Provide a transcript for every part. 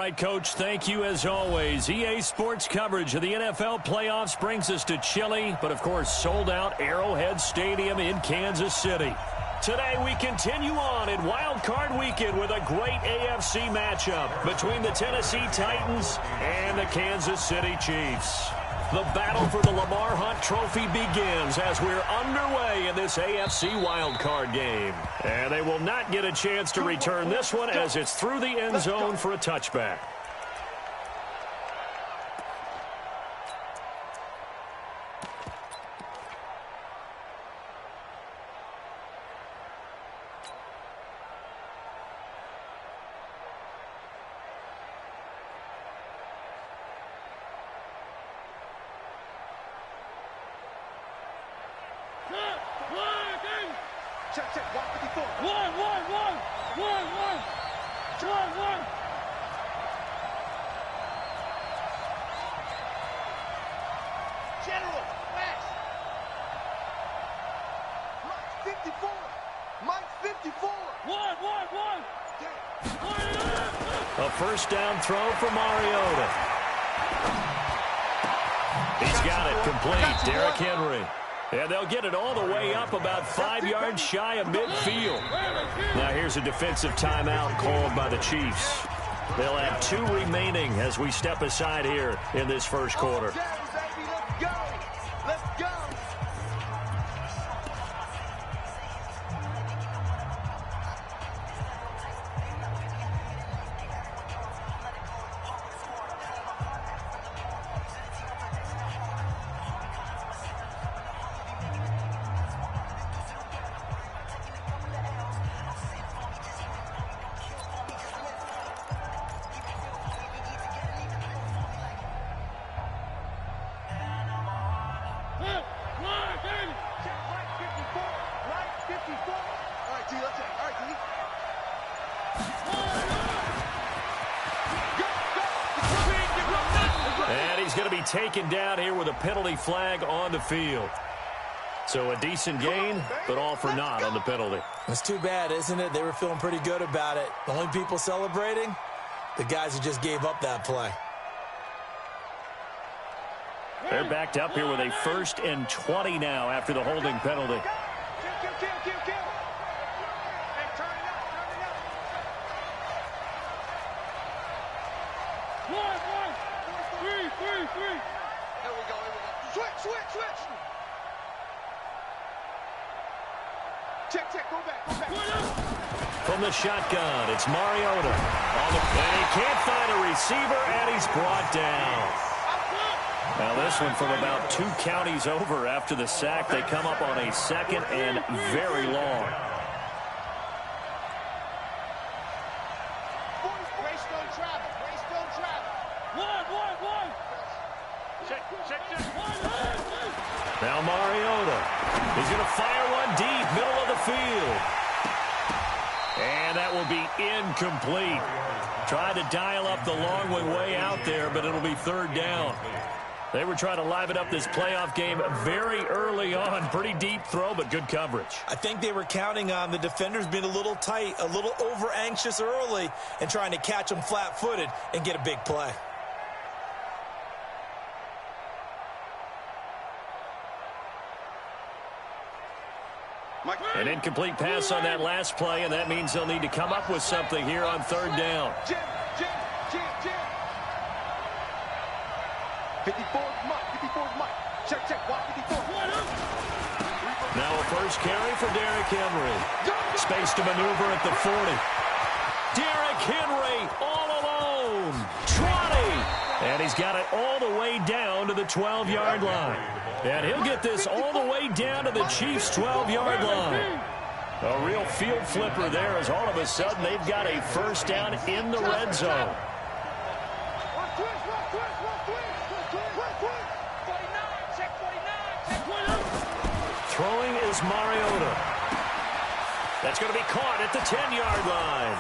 right, Coach. Thank you as always. EA Sports coverage of the NFL playoffs brings us to chilly, but of course sold out Arrowhead Stadium in Kansas City. Today we continue on in Wild Card Weekend with a great AFC matchup between the Tennessee Titans and the Kansas City Chiefs. The battle for the Lamar Hunt Trophy begins as we're underway in this AFC wildcard game. And they will not get a chance to return this one as it's through the end zone for a touchback. Check, 154. One. General, flash. Mike 54. One. A first down throw for Mariota. He's got it complete. Derrick Henry. And they'll get it all the way up about 5 yards shy of midfield. Now here's a defensive timeout called by the Chiefs. They'll have 2 remaining as we step aside here in this first quarter. Let's go. And he's going to be taken down here with a penalty flag on the field. So a decent gain, but all for naught on the penalty. It's too bad, isn't it? They were feeling pretty good about it. The only people celebrating, the guys who just gave up that play. They're backed up here with a 1st and 20 now after the holding penalty. Kill. Hey, turn it up. One. Three. Here we go. Switch. Check, go back. From the shotgun, it's Mariota. And he can't find a receiver, and he's brought down. Now this one from about 2 counties over after the sack. They come up on a 2nd and very long. Greystone travel. One. Check. Now Mariota. He's going to fire one deep, middle of the field. And that will be incomplete. Tried to dial up the long one way out there, but it'll be 3rd down. They were trying to liven up this playoff game very early on. Pretty deep throw, but good coverage. I think they were counting on the defenders being a little tight, a little over-anxious early, and trying to catch them flat-footed and get a big play. An incomplete pass on that last play, and that means they'll need to come up with something here on 3rd down. Jim. 54's Mike. Check. 154. Now a first carry for Derrick Henry. Space to maneuver at the 40. Derrick Henry all alone. 20. And he's got it all the way down to the 12-yard line. And he'll get this all the way down to the Chiefs' 12-yard line. A real field flipper there as all of a sudden they've got a first down in the red zone. Throwing is Mariota. That's going to be caught at the 10-yard line.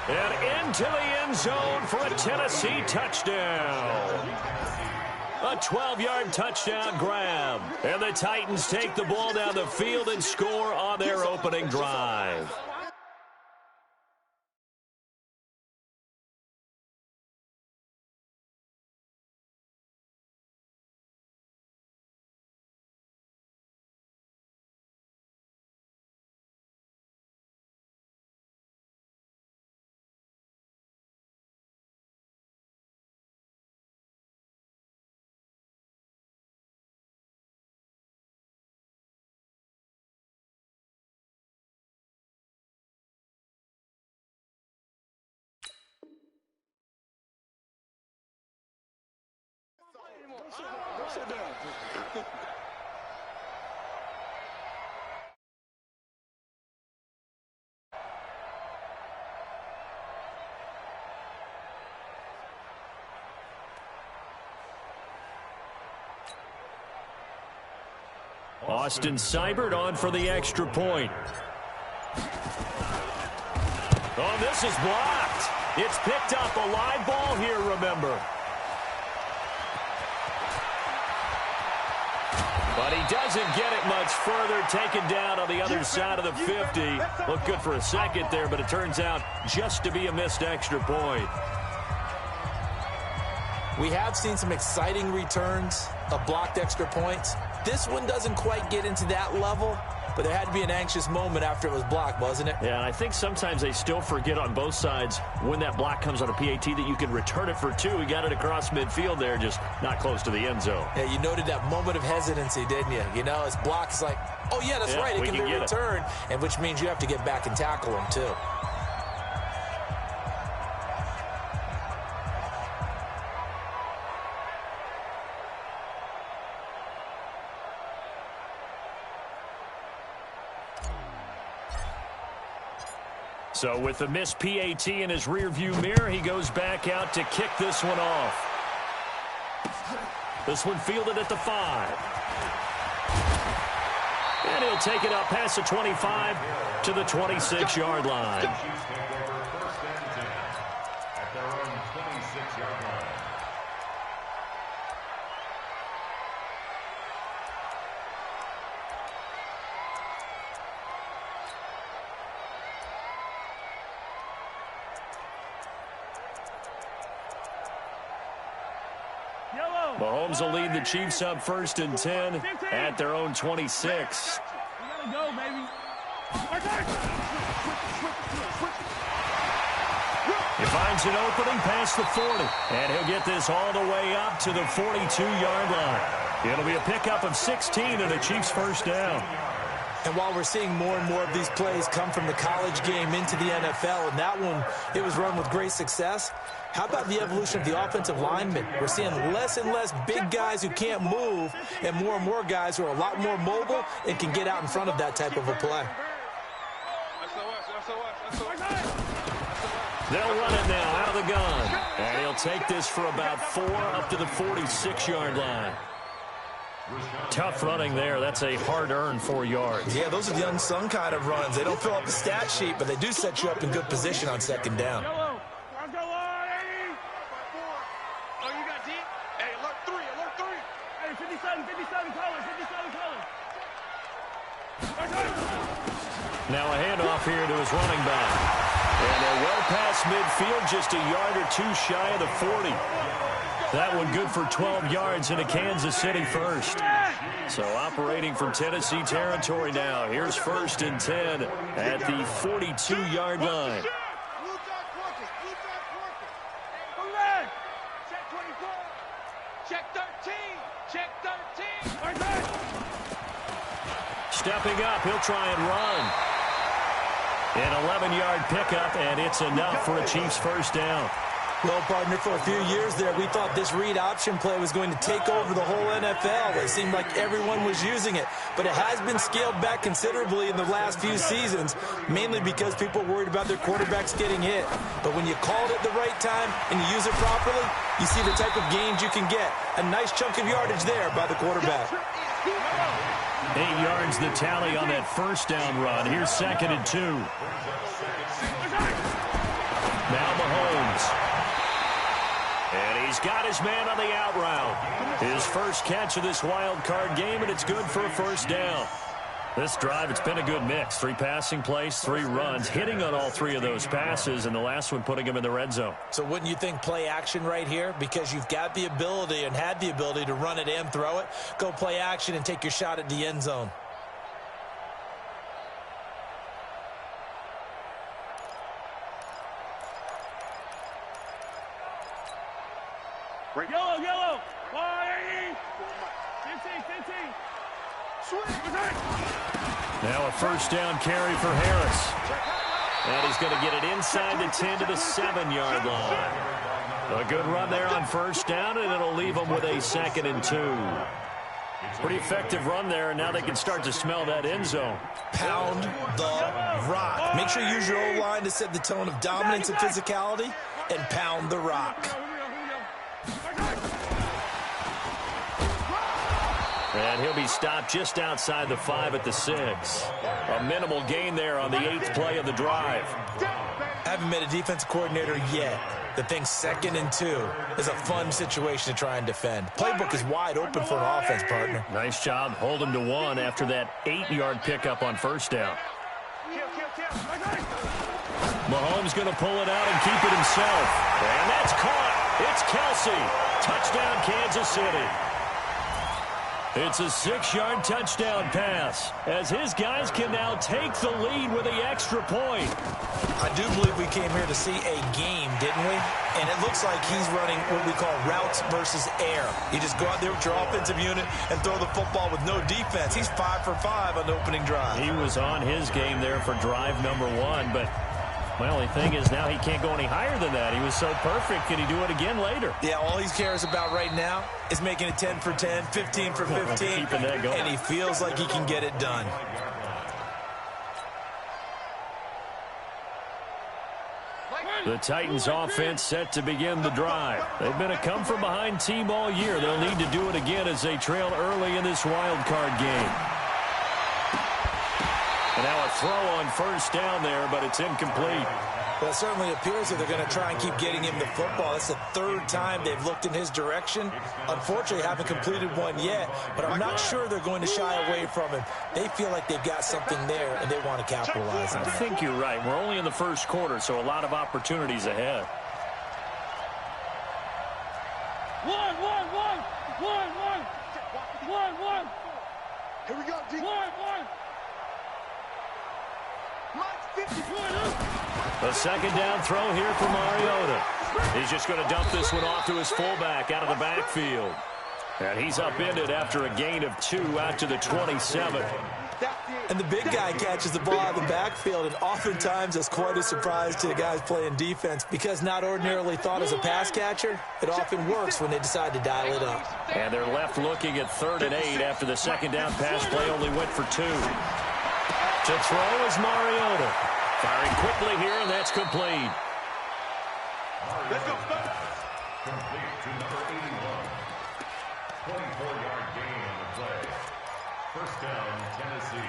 And into the end zone for a Tennessee touchdown. A 12-yard touchdown grab. And the Titans take the ball down the field and score on their opening drive. Go sit down. Austin Seibert on for the extra point. Oh, this is blocked. It's picked up. A live ball here, remember. But he doesn't get it much further. Taken down on the other side of the 50. Looked good for a second there, but it turns out just to be a missed extra point. We have seen some exciting returns of blocked extra points. This one doesn't quite get into that level, but there had to be an anxious moment after it was blocked, wasn't it? Yeah, and I think sometimes they still forget on both sides when that block comes on a PAT that you can return it for two. He got it across midfield there, just not close to the end zone. Yeah, you noted that moment of hesitancy, didn't you? You know, his block is like, oh, yeah, that's right, it can be returned, and which means you have to get back and tackle him, too. So with the missed PAT in his rearview mirror, he goes back out to kick this one off. This one fielded at the 5. And he'll take it up past the 25 to the 26-yard line. At their own 26-yard line. Mahomes will lead the Chiefs up 1st and 10 at their own 26. We gotta go, baby. He finds an opening past the 40, and he'll get this all the way up to the 42-yard line. It'll be a pickup of 16 and a Chiefs first down. And while we're seeing more and more of these plays come from the college game into the NFL, and that one, it was run with great success, how about the evolution of the offensive linemen? We're seeing less and less big guys who can't move and more guys who are a lot more mobile and can get out in front of that type of a play. They'll run it now out of the gun. And he'll take this for about 4 up to the 46-yard line. Tough running there. That's a hard-earned 4 yards. Yeah, those are the unsung kind of runs. They don't fill up the stat sheet, but they do set you up in good position on 2nd down. Oh, you got deep? Hey, alert 3. Hey, 57 colors. Now a handoff here to his running back. And they're well past midfield, just a yard or two shy of the 40. That one good for 12 yards into Kansas City first. So operating from Tennessee territory now. Here's 1st and 10 at the 42-yard line. Check 13. Stepping up, he'll try and run. An 11-yard pickup, and it's enough for a Chiefs first down. Well, partner, for a few years there, we thought this read option play was going to take over the whole NFL. It seemed like everyone was using it, but it has been scaled back considerably in the last few seasons, mainly because people are worried about their quarterbacks getting hit. But when you call it at the right time and you use it properly, you see the type of gains you can get. A nice chunk of yardage there by the quarterback. 8 yards the tally on that first down run. Here's 2nd and 2. Now Mahomes. And he's got his man on the out route. His first catch of this wild card game, and it's good for a first down. This drive, it's been a good mix. 3 passing plays, 3 runs, hitting on all 3 of those passes, and the last one putting him in the red zone. So wouldn't you think play action right here? Because you've got the ability and had the ability to run it and throw it. Go play action and take your shot at the end zone. Yellow. 15. Now a first down carry for Harris. And he's going to get it inside the 10 to the 7-yard line. A good run there on first down, and it'll leave them with a 2nd and 2. Pretty effective run there, and now they can start to smell that end zone. Pound the rock. Make sure you use your O-line to set the tone of dominance and physicality, and pound the rock. And he'll be stopped just outside the 5 at the 6. A minimal gain there on the 8th play of the drive. Haven't met a defensive coordinator yet that thinks 2nd and 2 is a fun situation to try and defend. Playbook is wide open for an offense, partner. Nice job. Hold him to 1 after that 8-yard pickup on first down. Mahomes going to pull it out and keep it himself. And that's caught. It's Kelsey. Touchdown, Kansas City. It's a 6-yard touchdown pass as his guys can now take the lead with the extra point. I do believe we came here to see a game, didn't we? And it looks like he's running what we call routes versus air. You just go out there with your offensive unit and throw the football with no defense. He's 5 for 5 on the opening drive. He was on his game there for drive number 1, but my only thing is now he can't go any higher than that. He was so perfect. Can he do it again later? Yeah, all he cares about right now is making it 10 for 10, 15 for 15, Keeping that going. and he feels like he can get it done. The Titans offense set to begin the drive. They've been a come-from-behind team all year. They'll need to do it again as they trail early in this wild card game. And now a throw on first down there, but it's incomplete. Well, it certainly appears that they're going to try and keep getting him the football. That's the 3rd time they've looked in his direction. Unfortunately, haven't completed one yet, but I'm not sure they're going to shy away from him. They feel like they've got something there, and they want to capitalize on it. I think you're right. We're only in the first quarter, so a lot of opportunities ahead. One. Here we go, D. One. A 2nd down throw here for Mariota. He's just going to dump this one off to his fullback out of the backfield. And he's upended after a gain of 2 out to the 27. And the big guy catches the ball out of the backfield, and oftentimes it's quite a surprise to the guys playing defense because not ordinarily thought as a pass catcher, it often works when they decide to dial it up. And they're left looking at 3rd and 8 after the 2nd down pass play only went for 2. To throw is Mariota. Firing quickly here, and that's complete. Let's go. Complete to number 81. 24-yard gain on the play. First down, Tennessee.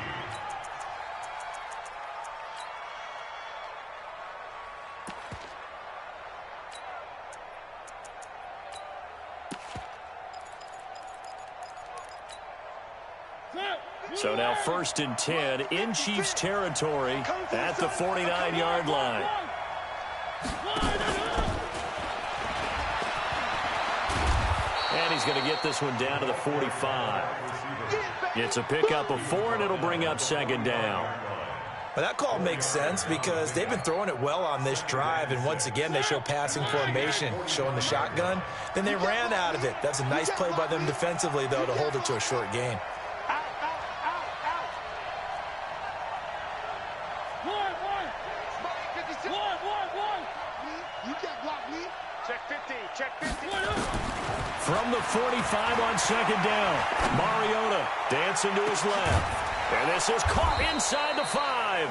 So now 1st and 10 in Chiefs territory at the 49-yard line. And he's going to get this one down to the 45. It's a pickup of 4, and it'll bring up 2nd down. Well, that call makes sense because they've been throwing it well on this drive, and once again they show passing formation, showing the shotgun. Then they ran out of it. That's a nice play by them defensively, though, to hold it to a short gain. From the 45 on 2nd down, Mariota dancing to his left. And this is caught inside the 5.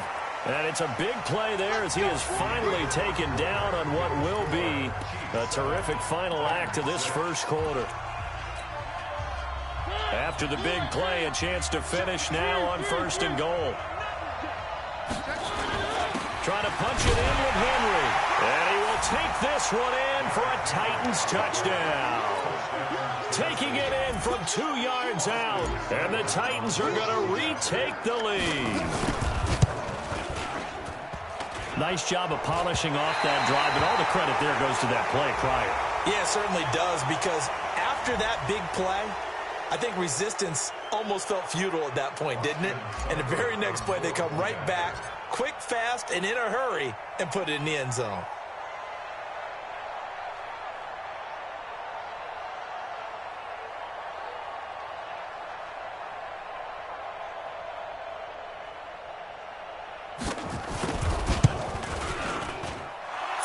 And it's a big play there as he is finally taken down on what will be a terrific final act of this first quarter. After the big play, a chance to finish now on 1st and goal. Trying to punch it in with Henry. And he will take this one in for a Titans touchdown. Taking it in from 2 yards out. And the Titans are going to retake the lead. Nice job of polishing off that drive, and all the credit there goes to that play prior. Yeah, it certainly does, because after that big play, I think resistance almost felt futile at that point, didn't it? And the very next play, they come right back, quick, fast, and in a hurry, and put it in the end zone.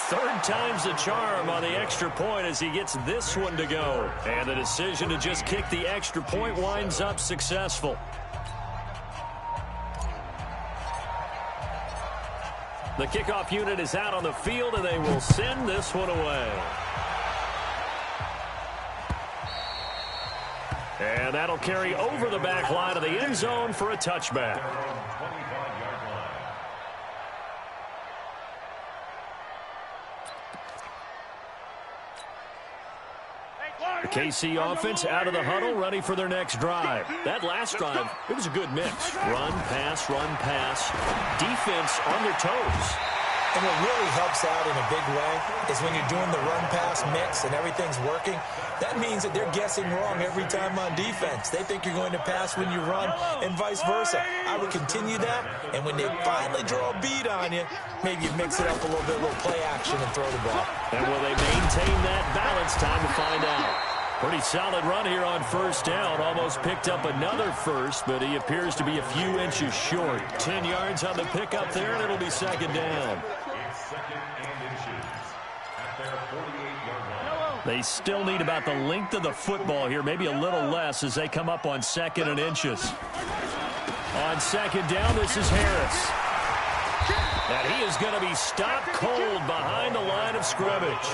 Third time's the charm on the extra point as he gets this one to go. And the decision to just kick the extra point winds up successful. The kickoff unit is out on the field, and they will send this one away. And that'll carry over the back line of the end zone for a touchback. The KC offense out of the huddle, ready for their next drive. That last drive, it was a good mix. Run, pass, defense on their toes. And what really helps out in a big way is when you're doing the run-pass mix and everything's working, that means that they're guessing wrong every time on defense. They think you're going to pass when you run and vice versa. I would continue that, and when they finally draw a beat on you, maybe you mix it up a little bit, a little play action and throw the ball. And will they maintain that balance? Time to find out. Pretty solid run here on first down. Almost picked up another first, but he appears to be a few inches short. 10 yards on the pickup there, and it'll be second down. It's second and inches at their 48-yard line. They still need about the length of the football here, maybe a little less as they come up on second and inches. On second down, this is Harris. And he is going to be stopped cold behind the line of scrimmage.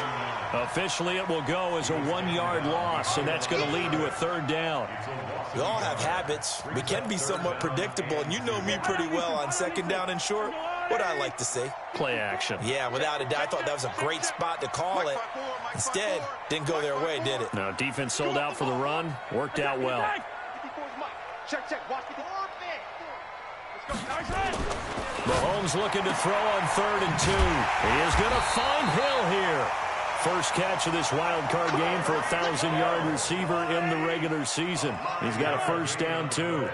Officially, it will go as a 1-yard loss, and that's going to lead to a third down. We all have habits. We can be somewhat predictable, and you know me pretty well on second down and short. What I like to say? Play action. Yeah, without a doubt. I thought that was a great spot to call it. Instead, didn't go their way, did it? No, defense sold out for the run. Worked out well. Check. Watch the Mahomes looking to throw on 3rd and 2. He is going to find Hill here. First catch of this wild card game for a 1,000-yard receiver in the regular season. He's got a first down, too.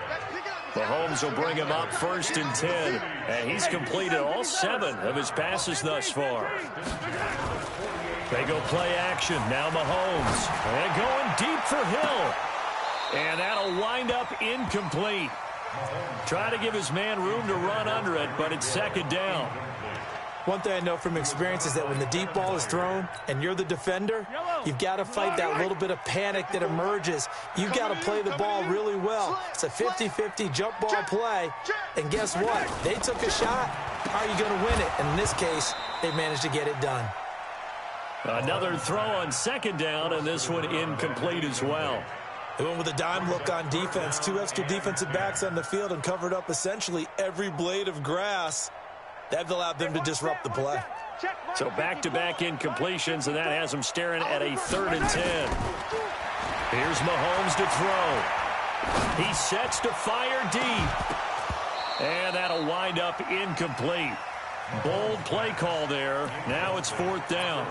Mahomes will bring him up 1st and 10. And he's completed all 7 of his passes thus far. They go play action. Now Mahomes. And going deep for Hill. And that'll wind up incomplete. Trying to give his man room to run under it, but it's second down. One thing I know from experience is that when the deep ball is thrown and you're the defender, you've got to fight that little bit of panic that emerges. You've got to play the ball really well. It's a 50-50 jump ball play, and guess what? They took a shot. How are you going to win it? And in this case, they managed to get it done. Another throw on second down, and this one incomplete as well. They went with a dime look on defense. 2 extra defensive backs on the field and covered up essentially every blade of grass. That allowed them to disrupt the play. So back-to-back incompletions, and that has them staring at a 3rd and 10. Here's Mahomes to throw. He sets to fire deep. And that'll wind up incomplete. Bold play call there. Now it's 4th down.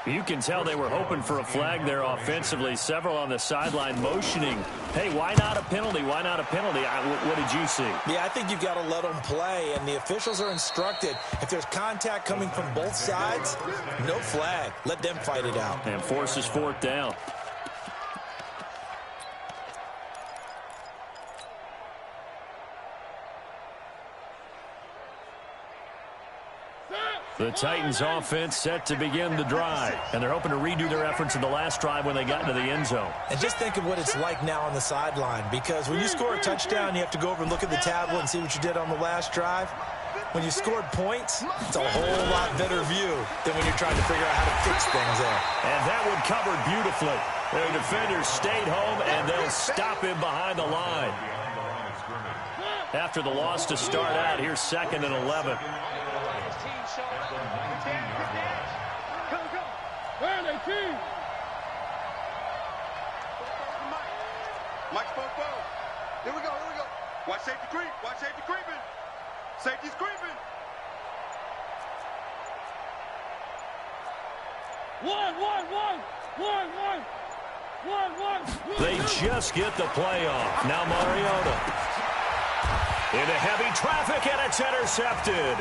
You can tell they were hoping for a flag there offensively. Several on the sideline motioning. Hey, why not a penalty? Why not a penalty? What did you see? Yeah, I think you've got to let them play, and the officials are instructed. If there's contact coming from both sides, no flag. Let them fight it out. And forces 4th down. The Titans offense set to begin the drive, and they're hoping to redo their efforts in the last drive when they got into the end zone. And just think of what it's like now on the sideline, because when you score a touchdown, you have to go over and look at the tablet and see what you did on the last drive. When you scored points, it's a whole lot better view than when you're trying to figure out how to fix things there. And that one covered beautifully. Their defenders stayed home, and they'll stop him behind the line. After the loss to start out, here's 2nd and 11. Mike spoke well. Here we go. Watch safety creep. Watch safety creeping. Safety's creeping. One. They just get the play off. Now Mariota. Into heavy traffic, and it's intercepted.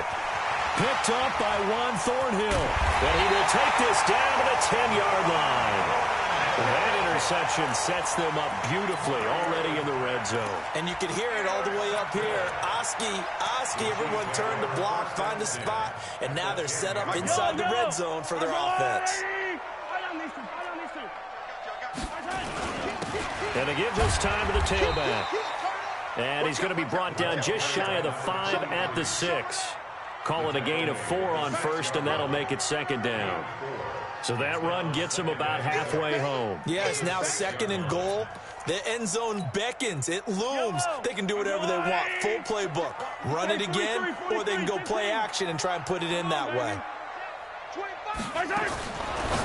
Picked up by Juan Thornhill. And he will take this down to the 10-yard line. That interception sets them up beautifully already in the red zone. And you can hear it all the way up here. Oski, everyone turned to block, find a spot, and now they're set up inside the red zone for their offense. And it gives us time to the tailback. And he's going to be brought down just shy of the 5 at the 6. Call it a gain of 4 on first, and that'll make it second down. So that run gets him about halfway home. Yeah, it's now 2nd and goal. The end zone beckons. It looms. They can do whatever they want. Full playbook. Run it again, or they can go play action and try and put it in that way.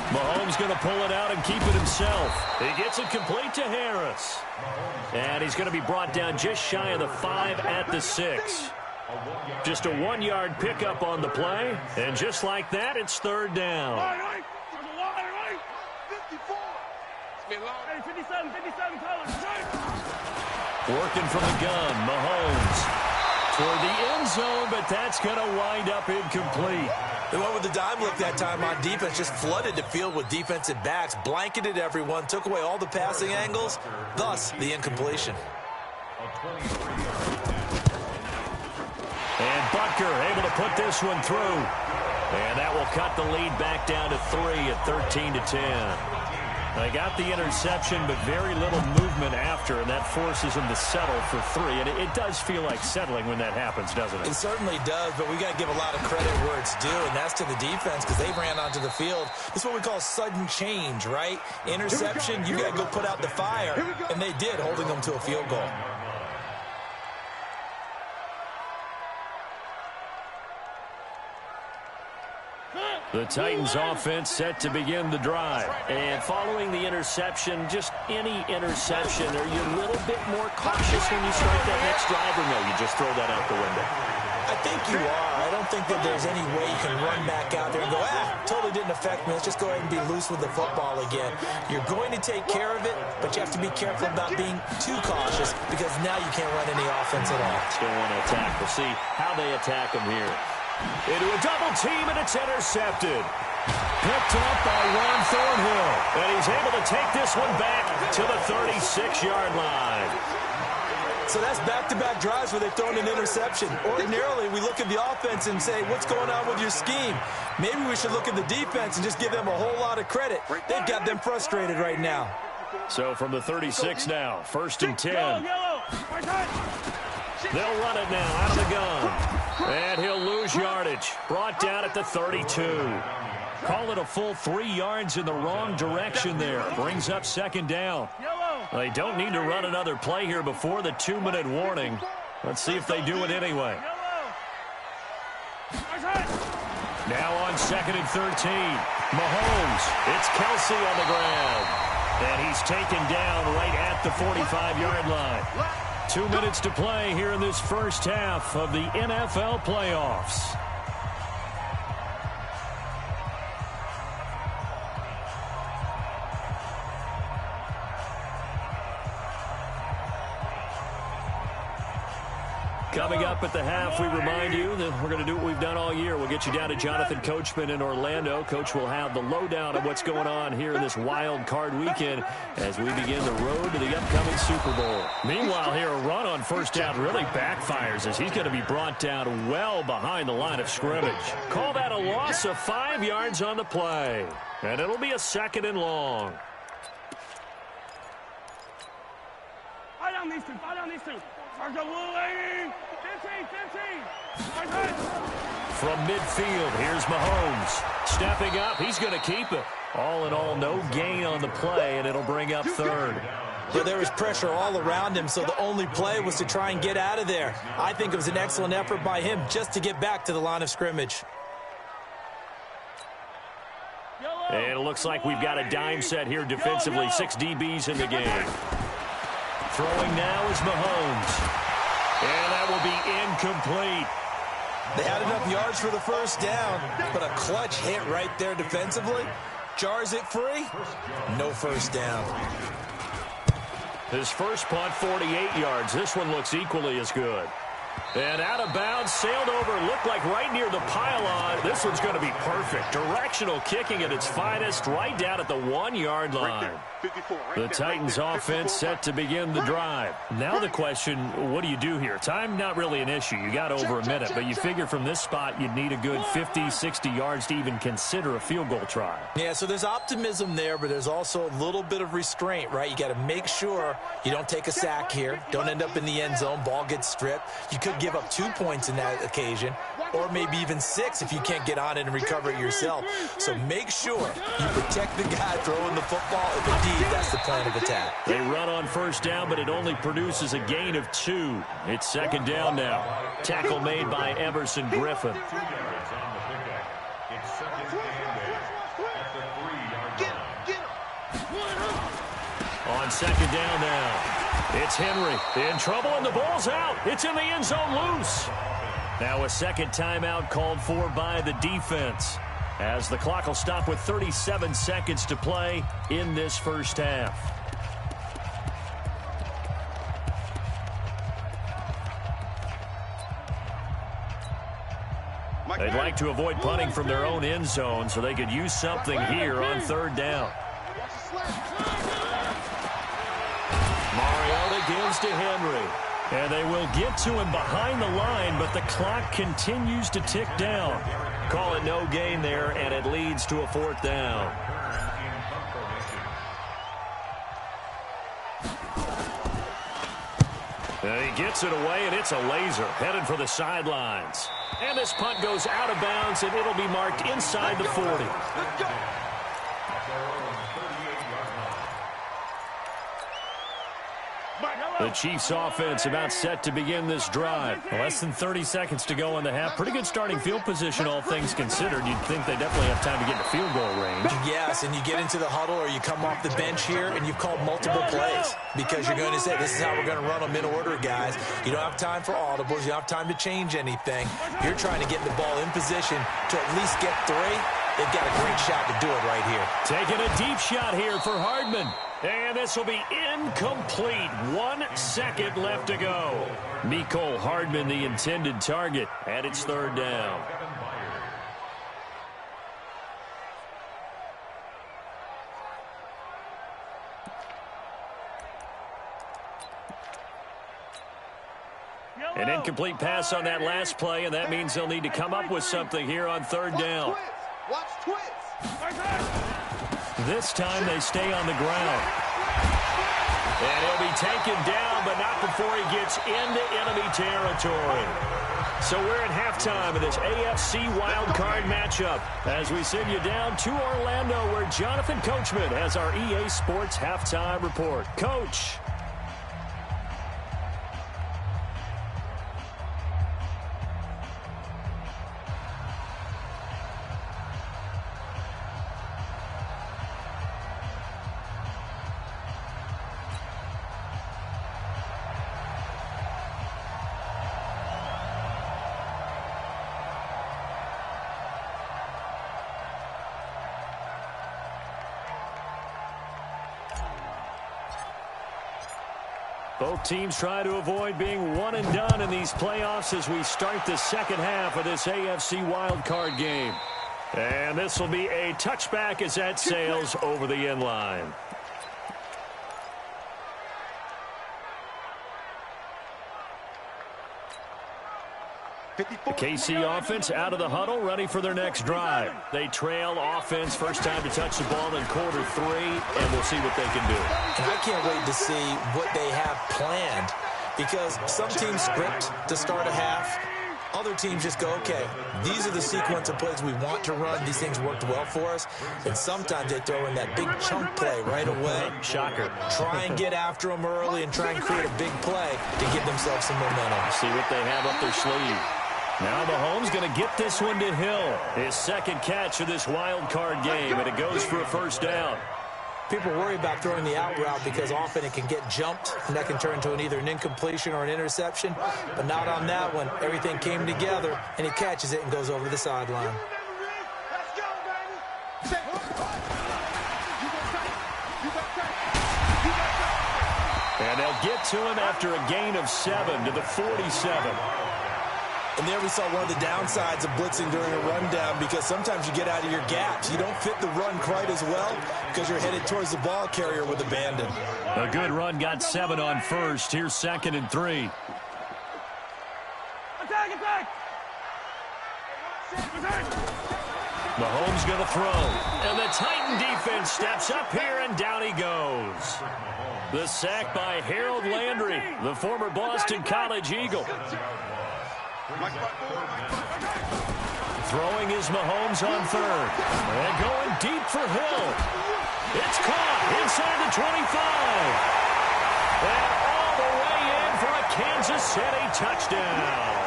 Mahomes going to pull it out and keep it himself. He gets it complete to Harris. And he's going to be brought down just shy of the 5 at the 6. Just a 1-yard pickup on the play. And just like that, it's third down. Working from the gun, Mahomes toward the end zone, but that's going to wind up incomplete. They went with the dime look that time on defense, just flooded the field with defensive backs, blanketed everyone, took away all the passing angles, thus the incompletion. And Butker able to put this one through. And that will cut the lead back down to 3 at 13-10. They got the interception, but very little movement after, and that forces them to settle for 3. And it does feel like settling when that happens, doesn't it? It certainly does, but we got to give a lot of credit where it's due, and that's to the defense because they ran onto the field. This is what we call sudden change, right? Interception, you got to go put out the fire, and they did, holding them to a field goal. The Titans offense set to begin the drive. And following the interception, just any interception, are you a little bit more cautious when you start that next drive, or no, you just throw that out the window? I think you are. I don't think that there's any way you can run back out there and go, totally didn't affect me. Let's just go ahead and be loose with the football again. You're going to take care of it, but you have to be careful about being too cautious because now you can't run any offense at all. Still want to attack. We'll see how they attack them here. Into a double team, and it's intercepted. Picked up by Juan Thornhill. And he's able to take this one back to the 36-yard line. So that's back-to-back drives where they've thrown an interception. Ordinarily, we look at the offense and say, what's going on with your scheme? Maybe we should look at the defense and just give them a whole lot of credit. They've got them frustrated right now. So from the 36 now, 1st and 10. They'll run it now out of the gun. And he'll lose yardage. Brought down at the 32. Call it a full 3 yards in the wrong direction there. Brings up second down. They don't need to run another play here before the 2-minute warning. Let's see if they do it anyway. Now on 2nd and 13. Mahomes. It's Kelsey on the ground. And he's taken down right at the 45-yard line. 2 minutes to play here in this first half of the NFL playoffs. Coming up at the half, we remind you that we're going to do what we've done all year. We'll get you down to Jonathan Coachman in Orlando. Coach will have the lowdown of what's going on here in this wild card weekend as we begin the road to the upcoming Super Bowl. Meanwhile, here, a run on first down really backfires as he's going to be brought down well behind the line of scrimmage. Call that a loss of 5 yards on the play. And it'll be a 2nd and long. From midfield, here's Mahomes. Stepping up, he's going to keep it. All in all, no gain on the play, and it'll bring up 3rd. Yeah, there was pressure all around him, so the only play was to try and get out of there. I think it was an excellent effort by him just to get back to the line of scrimmage. And it looks like we've got a dime set here defensively. 6 DBs in the game. Throwing now is Mahomes. And that will be incomplete. They had enough yards for the first down, but a clutch hit right there defensively. Jars it free. No first down. His first punt, 48 yards. This one looks equally as good. And out of bounds, sailed over, looked like right near the pylon. This one's going to be perfect. Directional kicking at its finest, right down at the 1-yard line. The Titans offense set to begin the drive. Now the question, what do you do here? Time not really an issue. You got over a minute, but you figure from this spot you'd need a good 50, 60 yards to even consider a field goal try. Yeah, so there's optimism there, but there's also a little bit of restraint, right? You got to make sure you don't take a sack here, don't end up in the end zone, ball gets stripped. You could give up 2 points in that occasion, or maybe even 6 if you can't get on it and recover it yourself. So make sure you protect the guy throwing the football if indeed that's the plan of attack. They run on first down, but it only produces a gain of 2. It's second down now. Tackle made by Everson Griffin. 2 yards on the pickup. It's second and 8 at the 3-yard line. On second down now. It's Henry in trouble, and the ball's out. It's in the end zone loose. Now a second timeout called for by the defense, as the clock will stop with 37 seconds to play in this first half. They'd like to avoid punting from their own end zone, so they could use something here on third down. Mariota gives to Henry. And they will get to him behind the line, but the clock continues to tick down. Call it no gain there, and it leads to a fourth down. And he gets it away, and it's a laser headed for the sidelines. And this punt goes out of bounds, and it'll be marked inside the 40. The Chiefs offense about set to begin this drive. Less than 30 seconds to go in the half. Pretty good starting field position, all things considered. You'd think they definitely have time to get to field goal range. Yes, and you get into the huddle or you come off the bench here and you've called multiple plays because you're going to say, this is how we're going to run them in order, guys. You don't have time for audibles. You don't have time to change anything. You're trying to get the ball in position to at least get 3. They've got a great shot to do it right here. Taking a deep shot here for Hardman. And this will be incomplete. 1 second left to go. Mecole Hardman, the intended target, and it's third down. An incomplete pass on that last play, and that means they'll need to come up with something here on third down. Watch twits. This time they stay on the ground. And he'll be taken down, but not before he gets into enemy territory. So we're at halftime of this AFC wildcard matchup as we send you down to Orlando, where Jonathan Coachman has our EA Sports halftime report. Coach. Both teams try to avoid being one and done in these playoffs as we start the second half of this AFC wildcard game. And this will be a touchback as that sails over the end line. The KC offense out of the huddle, ready for their next drive. They trail offense, first time to touch the ball in quarter 3, and we'll see what they can do. And I can't wait to see what they have planned, because some teams script to start a half. Other teams just go, okay, these are the sequence of plays we want to run. These things worked well for us. And sometimes they throw in that big chunk play right away. Shocker. Try and get after them early and try and create a big play to give themselves some momentum. See what they have up their sleeve. Now Mahomes going to get this one to Hill. His second catch of this wild card game, and it goes for a first down. People worry about throwing the out route because often it can get jumped, and that can turn into either an incompletion or an interception. But not on that one. Everything came together, and he catches it and goes over the sideline. And they'll get to him after a gain of 7 to the 47. And there we saw one of the downsides of blitzing during a rundown, because sometimes you get out of your gaps. You don't fit the run quite as well because you're headed towards the ball carrier with abandon. A good run got 7 on first. Here's 2nd and 3. Attack! Mahomes going to throw. And the Titan defense steps up here, and down he goes. The sack by Harold Landry, the former Boston College Eagle. Throwing is Mahomes on 3rd. And going deep for Hill. It's caught inside the 25. And all the way in for a Kansas City touchdown.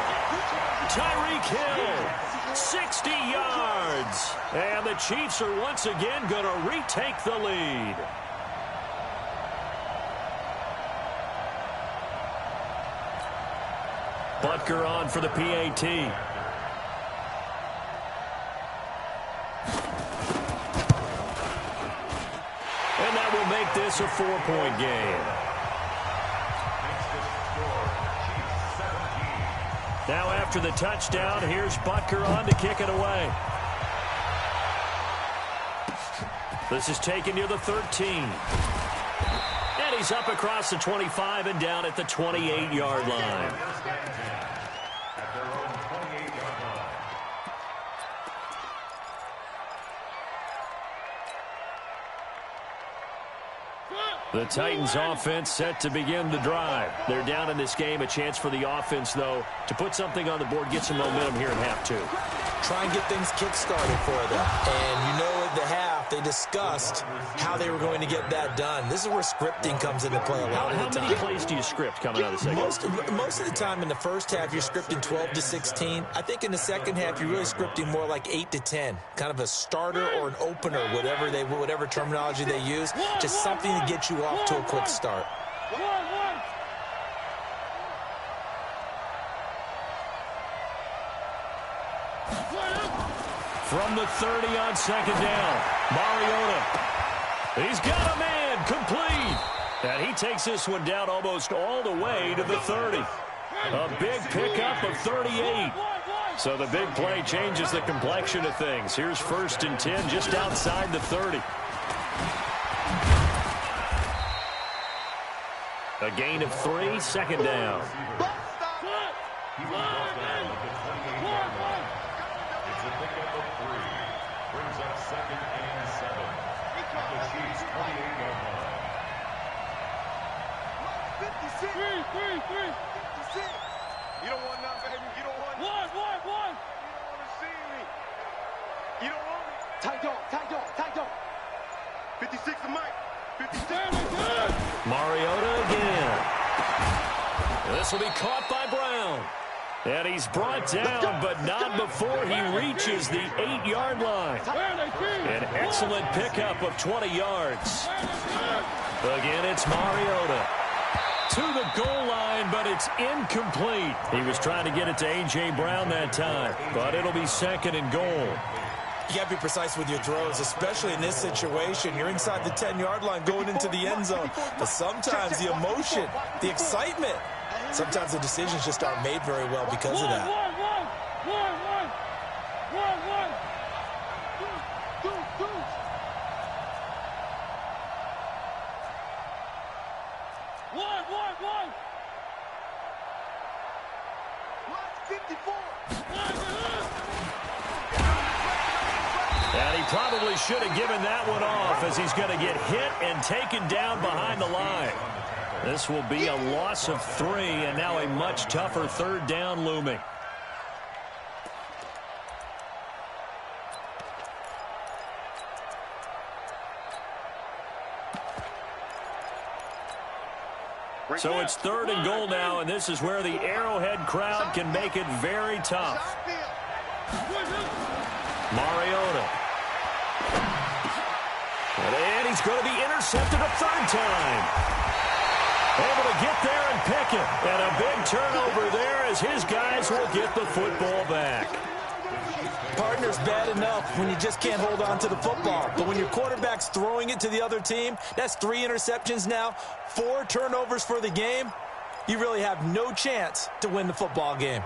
Tyreek Hill, 60 yards. And the Chiefs are once again going to retake the lead. Butker on for the PAT. And that will make this a 4-point game. Now after the touchdown, here's Butker on to kick it away. This is taken near the 13. And he's up across the 25 and down at the 28-yard line. The Titans offense set to begin the drive. They're down in this game. A chance for the offense, though, to put something on the board, get some momentum here in half 2. Try and get things kick-started for them. And you know at the half, they discussed how they were going to get that done. This is where scripting comes into play a lot of the time. How many plays do you script coming out of the second? Most of the time in the first half, you're scripting 12 to 16. I think in the second half, you're really scripting more like 8 to 10. Kind of a starter or an opener, whatever terminology they use. Just something to get you off to a quick start. From the 30 on 2nd down, Mariota. He's got a man, complete. And he takes this one down almost all the way to the 30. A big pickup of 38. So the big play changes the complexion of things. Here's 1st and 10 just outside the 30. A gain of 3, 2nd down. Brings up 2nd and 7. The Chiefs 28-yard line. 56. 3. 56. You don't want none, baby. You don't want none. One. You don't want to see me. You don't want me. Tight dog. 56 to Mike. 56. Mariota again. This will be caught by Brown. And he's brought down, but not before he reaches the 8-yard line. An excellent pickup of 20 yards. Again, it's Mariota. To the goal line, but it's incomplete. He was trying to get it to A.J. Brown that time, but it'll be 2nd and goal. You got to be precise with your throws, especially in this situation. You're inside the 10-yard line going into the end zone. But sometimes the emotion, the excitement, sometimes the decisions just aren't made very well because of that. One. 54. And he probably should have given that one off, as he's going to get hit and taken down behind the line. This will be a loss of 3, and now a much tougher 3rd down looming. So it's 3rd and goal now, and this is where the Arrowhead crowd can make it very tough. Mariota. And he's going to be intercepted a 3rd time. Able to get there and pick it. And a big turnover there as his guys will get the football back. Partner's bad enough when you just can't hold on to the football. But when your quarterback's throwing it to the other team, that's 3 interceptions now, 4 turnovers for the game. You really have no chance to win the football game.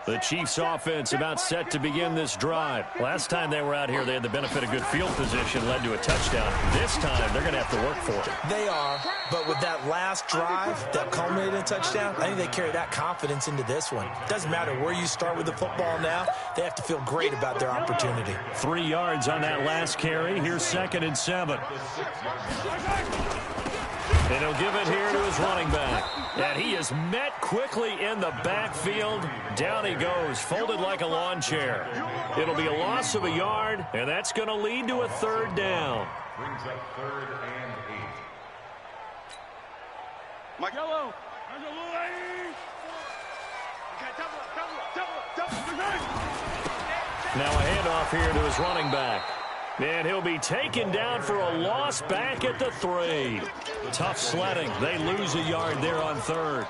The Chiefs offense about set to begin this drive. Last time they were out here, they had the benefit of good field position, led to a touchdown. This time, they're going to have to work for it. They are, but with that last drive that culminated in a touchdown, I think they carry that confidence into this one. Doesn't matter where you start with the football now, they have to feel great about their opportunity. 3 yards on that last carry. Here's 2nd and 7. And he'll give it here to his running back. And he is met quickly in the backfield. Down he goes, folded like a lawn chair. It'll be a loss of a yard, and that's going to lead to a 3rd down. Brings up 3rd and 8. Mike. Yellow. Now a handoff here to his running back. And he'll be taken down for a loss back at the 3. Tough sledding. They lose a yard there on 3rd.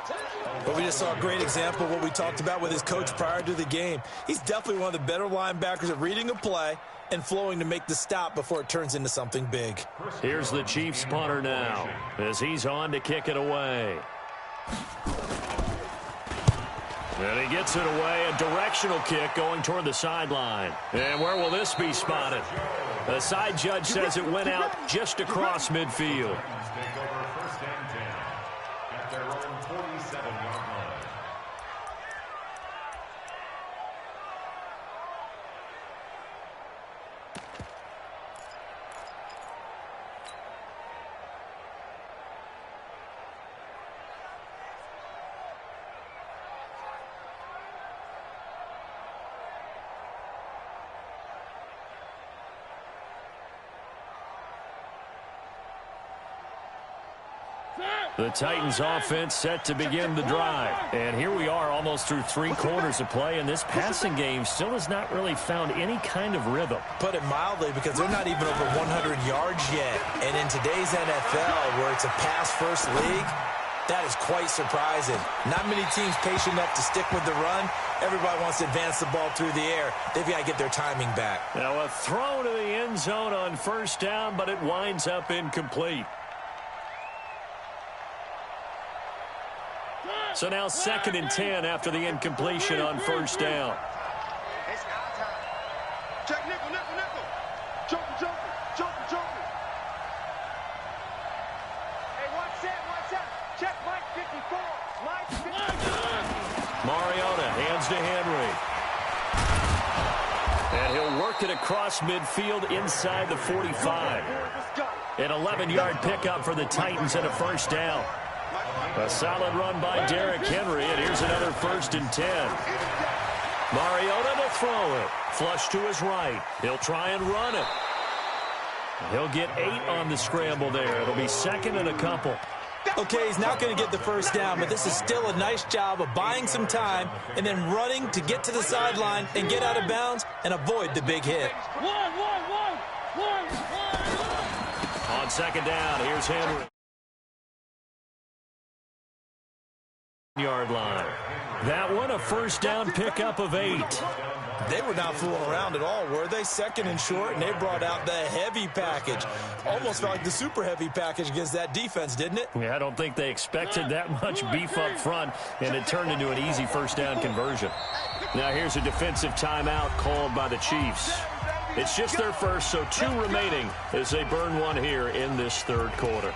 But we just saw a great example of what we talked about with his coach prior to the game. He's definitely one of the better linebackers at reading a play and flowing to make the stop before it turns into something big. Here's the Chiefs punter now as he's on to kick it away. And he gets it away, a directional kick going toward the sideline. And where will this be spotted? The side judge says it went out just across midfield. Take over 1st and 10 at their own 47-yard line. The Titans offense set to begin the drive. And here we are almost through 3 quarters of play, and this passing game still has not really found any kind of rhythm. Put it mildly, because they're not even over 100 yards yet. And in today's NFL, where it's a pass-first league, that is quite surprising. Not many teams patient enough to stick with the run. Everybody wants to advance the ball through the air. They've got to get their timing back. Now a throw to the end zone on 1st down, but it winds up incomplete. So now 2nd and 10 after the incompletion on 1st down. It's our time. Check nickel, nickel, nickel. Joker, joker, joker, joker. Hey, watch that. Check Mike 54. Mike 54. Mariota hands to Henry. And he'll work it across midfield inside the 45. An 11-yard pickup for the Titans and a 1st down. A solid run by Derrick Henry, and here's another 1st and 10. Mariota to throw it. Flush to his right. He'll try and run it. He'll get 8 on the scramble there. It'll be 2nd and a couple. Okay, he's not going to get the 1st down, but this is still a nice job of buying some time and then running to get to the sideline and get out of bounds and avoid the big hit. One. On 2nd down, here's Henry. Yard line. That one a 1st down pickup of 8. They were not fooling around at all, were they? 2nd and short, and they brought out the heavy package. Almost felt like the super heavy package against that defense, didn't it? Yeah, I don't think they expected that much beef up front, and it turned into an easy 1st down conversion. Now here's a defensive timeout called by the Chiefs. It's just their first, so 2 remaining as they burn one here in this 3rd quarter.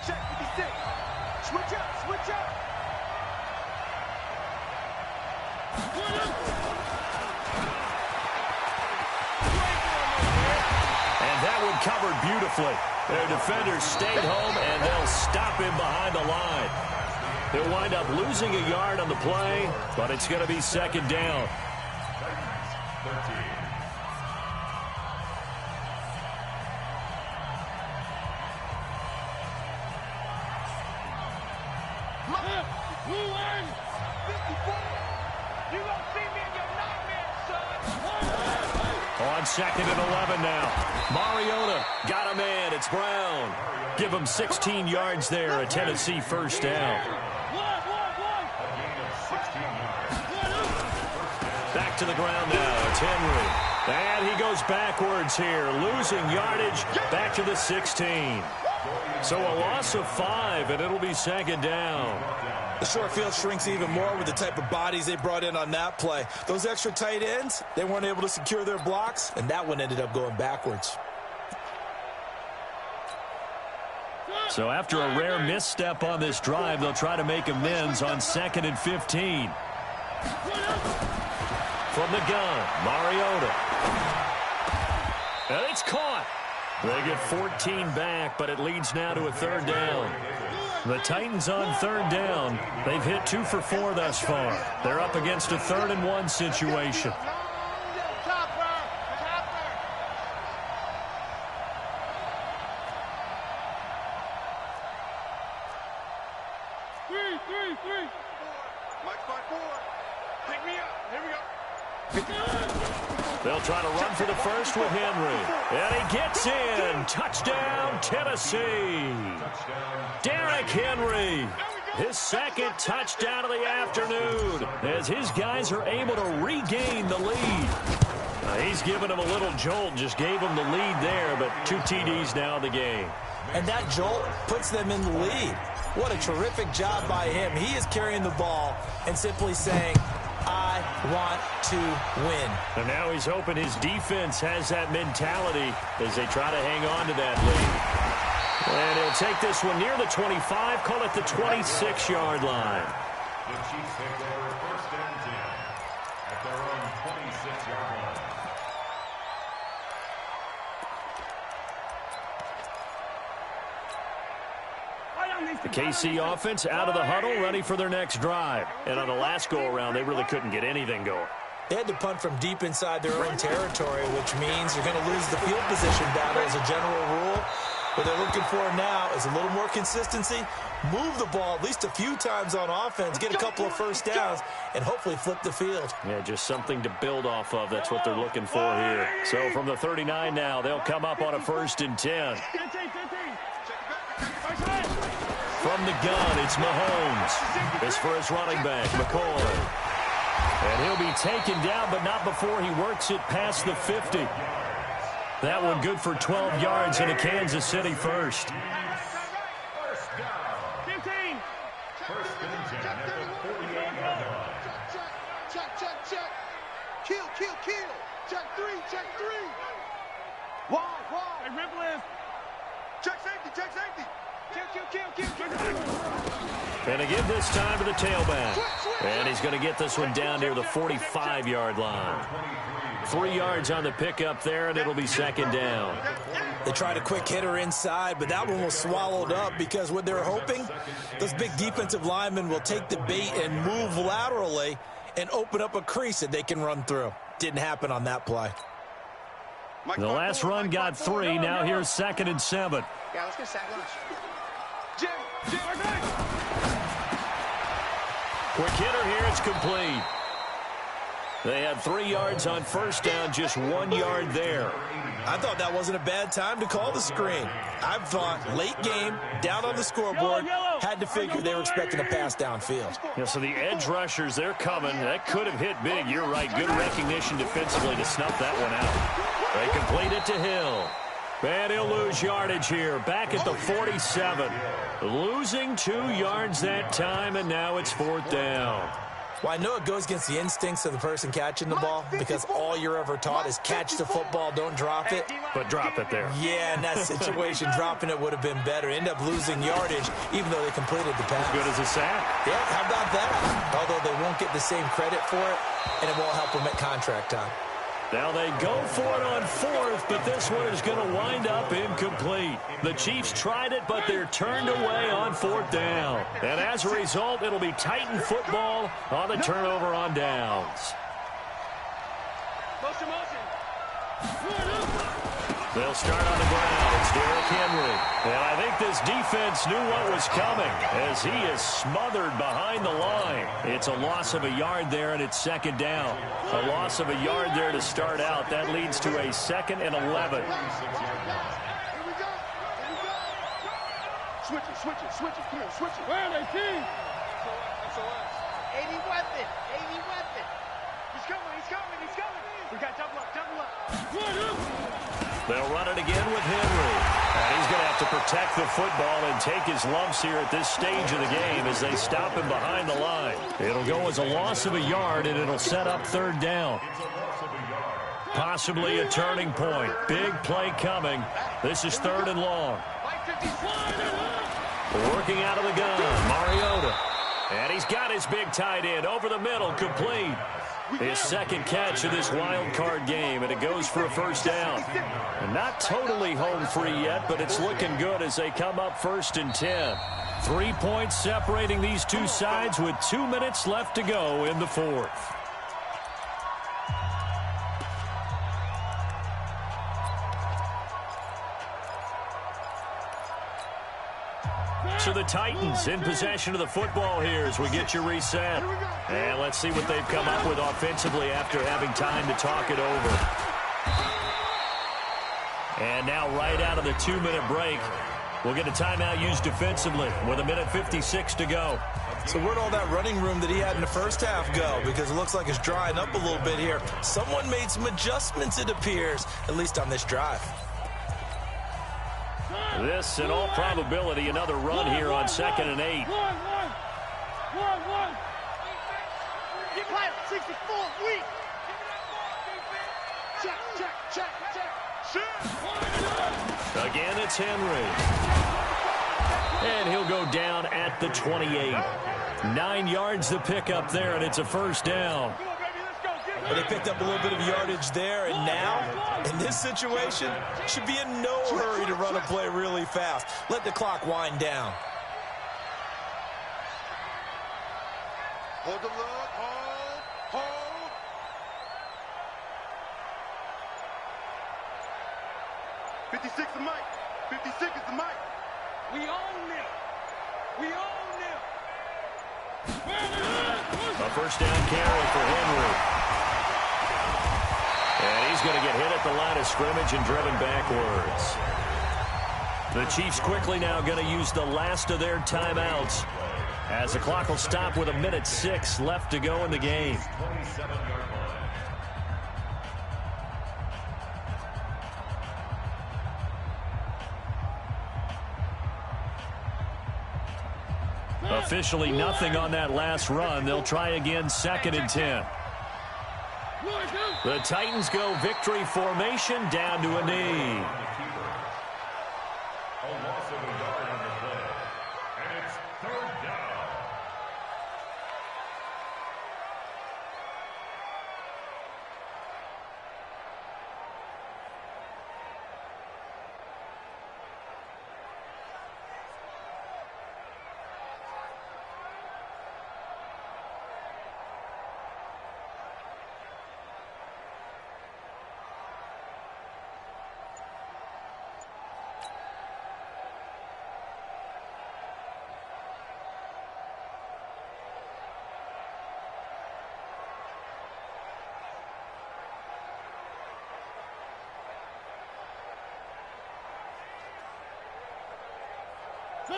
Check 56. Switch up. And that one covered beautifully. Their defenders stayed home, and they'll stop him behind the line. He'll wind up losing a yard on the play, but it's going to be 2nd down. Blue line, 54. You gonna see me in your nightmares, son. On 2nd and 11 now. Mariota got a man. It's Brown. Give him 16 yards there. A Tennessee first down. Back to the ground now. It's Henry. And he goes backwards here, losing yardage back to the 16. So a loss of 5, and it'll be 2nd down. The short field shrinks even more with the type of bodies they brought in on that play. Those extra tight ends, they weren't able to secure their blocks, and that one ended up going backwards. So after a rare misstep on this drive, they'll try to make amends on 2nd and 15. From the gun, Mariota. And it's caught. They get 14 back, but it leads now to a 3rd down. The Titans on 3rd down. They've hit 2 for 4 thus far. They're up against a 3rd and 1 situation. Three. Mike 5-4. Pick me up. Here we go. They'll try to run for the first with Henry. And he gets in. Touchdown, Tennessee. Derrick Henry. His 2nd touchdown of the afternoon as his guys are able to regain the lead. He's given him a little jolt, just gave him the lead there, but 2 TDs now in the game. And that jolt puts them in the lead. What a terrific job by him. He is carrying the ball and simply saying, I want to win. And now he's hoping his defense has that mentality as they try to hang on to that lead. And he'll take this one near the 25, call it the 26-yard line. The Chiefs take over 1st and 10 at their own 26-yard line. The KC offense out of the huddle, ready for their next drive. And on the last go-around, they really couldn't get anything going. They had to punt from deep inside their own territory, which means you're going to lose the field position battle as a general rule. What they're looking for now is a little more consistency, move the ball at least a few times on offense, get a couple of first downs, and hopefully flip the field. Yeah, just something to build off of. That's what they're looking for here. So from the 39 now, they'll come up on a 1st and 10. From the gun, it's Mahomes. This for his running back, McCoy. And he'll be taken down, but not before he works it past the 50. That one good for 12 yards in a Kansas City first. 15. 1st and 10 at the 48-yard line. Check. Kill. Check 3. Wide. Hey, Ripple is. Check safety. Kill. And again this time to the tailback. And he's going to get this one down near the 45-yard line. 3 yards on the pickup there, and it'll be 2nd down. They tried a quick hitter inside, but that one was swallowed up because what they're hoping, those big defensive linemen will take the bait and move laterally and open up a crease that they can run through. Didn't happen on that play. The last run got 3. Now here's 2nd and 7. Yeah, let's get sack lunch. Quick hitter here. It's complete. They had 3 yards on first down, just 1 yard there. I thought that wasn't a bad time to call the screen. I thought late game, down on the scoreboard, had to figure they were expecting a pass downfield. Yeah, so the edge rushers, they're coming. That could have hit big. You're right. Good recognition defensively to snuff that one out. They complete it to Hill. And he'll lose yardage here. Back at the 47. Losing 2 yards that time, and now it's 4th down. Well, I know it goes against the instincts of the person catching the ball because all you're ever taught is catch the football, don't drop it. But drop it there. Yeah, in that situation, dropping it would have been better. End up losing yardage, even though they completed the pass. As good as a sack. Yeah, how about that? Although they won't get the same credit for it, and it won't help them at contract time. Now they go for it on 4th, but this one is going to wind up incomplete. The Chiefs tried it, but they're turned away on 4th down. And as a result, it'll be Titan football on the turnover on downs. Motion. They'll start on the ground. It's Derrick Henry. And I think this defense knew what was coming as he is smothered behind the line. It's a loss of a yard there, and it's second down. A loss of a yard there to start out. That leads to a 2nd and 11. Switch it. Come on, switch it. Where are they, team? SOS. 80 weapon. He's coming. We got double up. They'll run it again with Henry. And he's going to have to protect the football and take his lumps here at this stage of the game as they stop him behind the line. It'll go as a loss of a yard, and it'll set up 3rd down. Possibly a turning point. Big play coming. This is 3rd and long. Working out of the gun, Mariota. And he's got his big tight end over the middle, complete. His 2nd catch of this wild card game, and it goes for a 1st down. And not totally home free yet, but it's looking good as they come up 1st and 10. 3 points separating these two sides with 2 minutes left to go in the 4th. So the Titans in possession of the football here as we get you reset. And let's see what they've come up with offensively after having time to talk it over. And now right out of the 2-minute break, we'll get a timeout used defensively with 1:56 to go. So where'd all that running room that he had in the first half go? Because it looks like it's drying up a little bit here. Someone made some adjustments, it appears, at least on this drive. This, in all probability, another run here on 2nd and 8. One. Get past 64, weak. Check. Again, it's Henry. And he'll go down at the 28. 9 yards to pick up there, and it's a 1st down. But they picked up a little bit of yardage there, and now, in this situation, should be in no hurry to run a play really fast. Let the clock wind down. Hold the look. Hold. 56 is Mike. 56 is the Mike. We own them. A 1st down carry for Henry. And he's going to get hit at the line of scrimmage and driven backwards. The Chiefs quickly now going to use the last of their timeouts as the clock will stop with 1:06 left to go in the game. Officially nothing on that last run. They'll try again 2nd and 10. The Titans go victory formation down to a knee. A loss of a yard on the play. And it's 3rd down.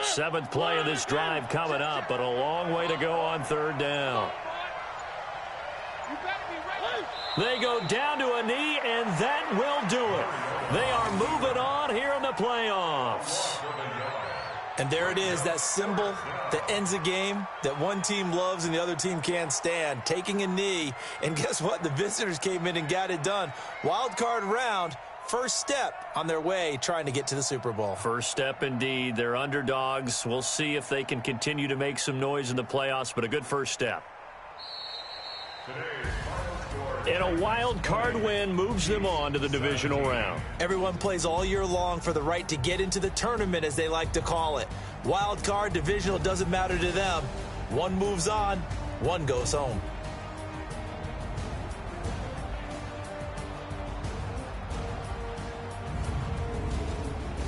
Seventh play of this drive coming up, but a long way to go on 3rd down. They go down to a knee, and that will do it. They are moving on here in the playoffs. And there it is, that symbol that ends a game that one team loves and the other team can't stand, taking a knee. And guess what? The visitors came in and got it done. Wild card round, first step on their way trying to get to the Super Bowl. First step indeed. They're underdogs. We'll see if they can continue to make some noise in the playoffs, but a good first step. And a wild card win moves them on to the divisional round. Everyone plays all year long for the right to get into the tournament, as they like to call it. Wild card, divisional, doesn't matter to them. One moves on, one goes home.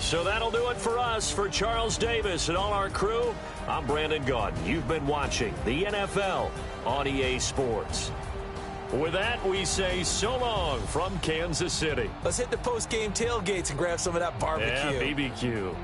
So that'll do it for us. For Charles Davis and all our crew, I'm Brandon Gaudin. You've been watching the NFL on EA Sports. With that, we say so long from Kansas City. Let's hit the post-game tailgates and grab some of that barbecue. Yeah, BBQ.